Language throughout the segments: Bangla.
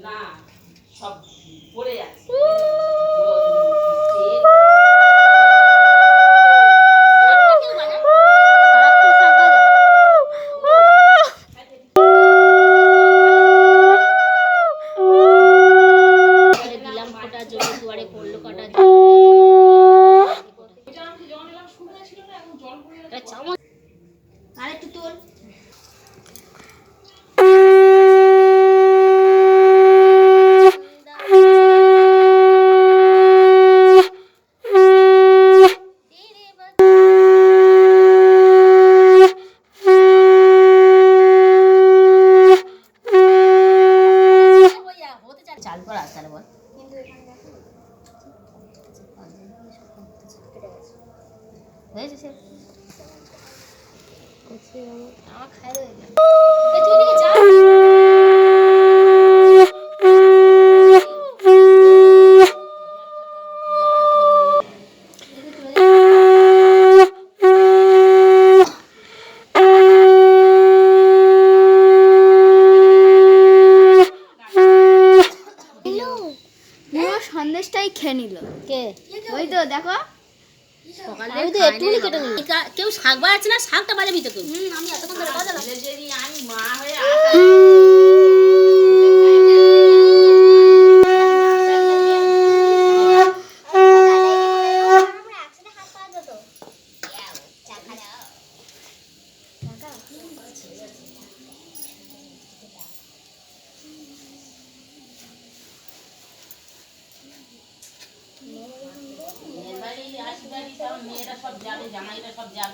না সব পড়ে আছে। সন্দেশটাই খেয়ে নিল কে? ওই তো দেখো আমি তো একটুখানি কেটে নিই। কেউ শাক বাজাচ্ছে না, শাকটা বাজাবি তো কেউ। আমি এতক্ষণ ধরে বাজালাম। আমি মা হয়ে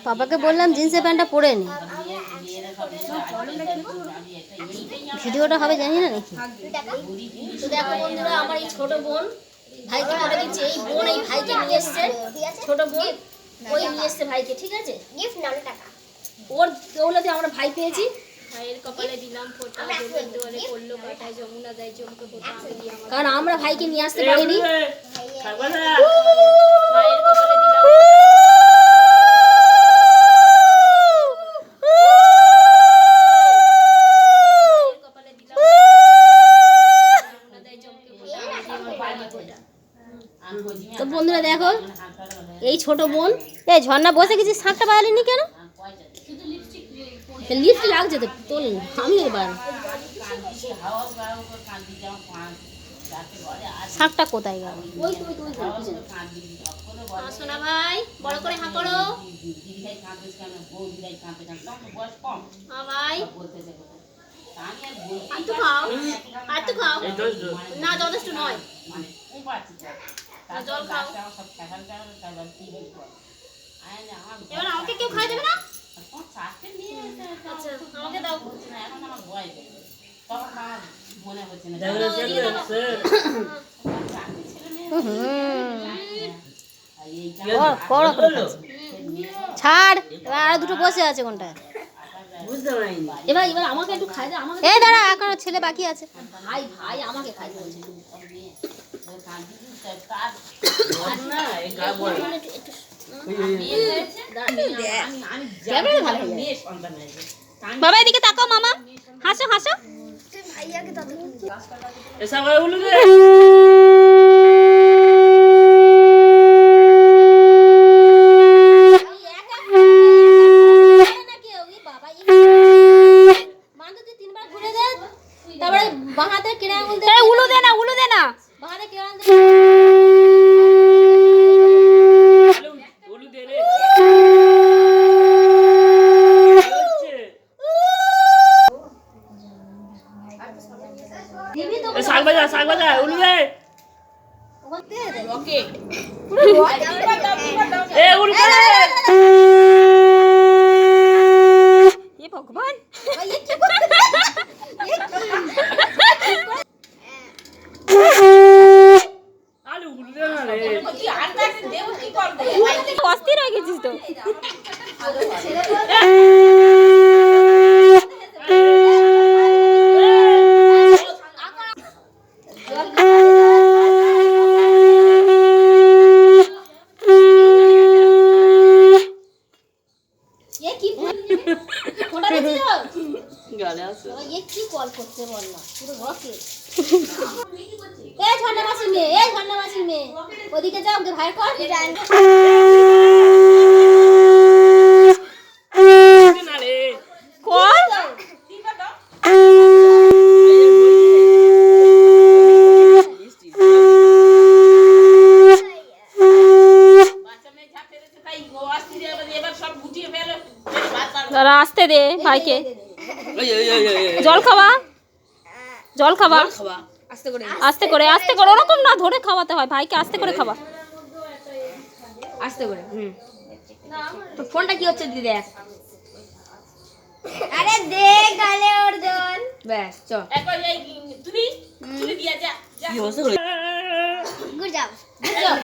পাপাকে বললাম জিন্সের প্যান্টটা পরে নি, ভিডিওটা হবে জানি না নাকি। তো দেখো বন্ধুরা, আমার এই ছোট বোন ভাইকে করে দিচ্ছে। এই বোন এই ভাইকে নিয়ে এসছে, ছোট বোন ওই নিয়ে এসছে ভাইকে, ঠিক আছে? গিফট নাও টাকা। ওর দৌলতে আমরা ভাই পেয়েছি। ভাইয়ের কপালে দিলাম ফোঁটা, জলে পড়লো কাটায়, যমুনা দেয় চমকে ফোঁটা, কারণ আমরা ভাইকে নিয়ে আসতে পারিনি। ভাইয়ের কপালে দিলাম তো বন্ধুরা দেখো, এই ছোট বোন এই ঝর্ণা বসে গেছিস, শাকটা বাজালিনি কেন? লিফট লাগছে তো, তোল আমি এবার শাকটা কোথায় গেল? ওই তো ওই তো ওই তো পিছনে। সোনা ভাই বড় করে হাঁ করো। ভাই আর তো খাও, আর তো খাও না, যথেষ্ট নয়। জল খাও। এবার আমাকে কেউ খাই দেবে না? আচ্ছা আমাকে দাও। ছাড়, এবার আরো দুটো বসে আছে কোনটায়? এবার এবার আমাকে একটু খাই দে। আমাকে এই দাঁড়া, এখনো ছেলে বাকি আছে। ভাই ভাই আমাকে খাই দে বলছে। বাবা এদিকে তাকাও, মামা হাসো হাসো। ভাইয়াকে দাদা তারপরে বাহাতে কিনে আঙুল দে। উলু দে না, উলু দে না। বাহাতে কিনে আঙুল দে। শাক বাজা উলু দে। ওকে এ উলু দে। এ ভগবান, আলু উলু দে না রে। অস্থির হয়ে গেছিস তো। এ কি ফোঁটা দিছিস? করতে বল না পুরো রকেট এই ঝর্ণা মাসির মেয়ে এই ঝর্ণা মাসির মেয়ে ওদিকে যাও ওকে ভাই কর দাঁড়া আসতে দে ভাইকে জল খাওয়া আস্তে করে ওরকম না ধরে খাওয়াতে হয় ভাইকে আস্তে করে খাওয়া আস্তে করে তো ফোনটা কি হচ্ছে দিদি দেখ আরে দে গালে অর্জন ব্যাস চ গুড জব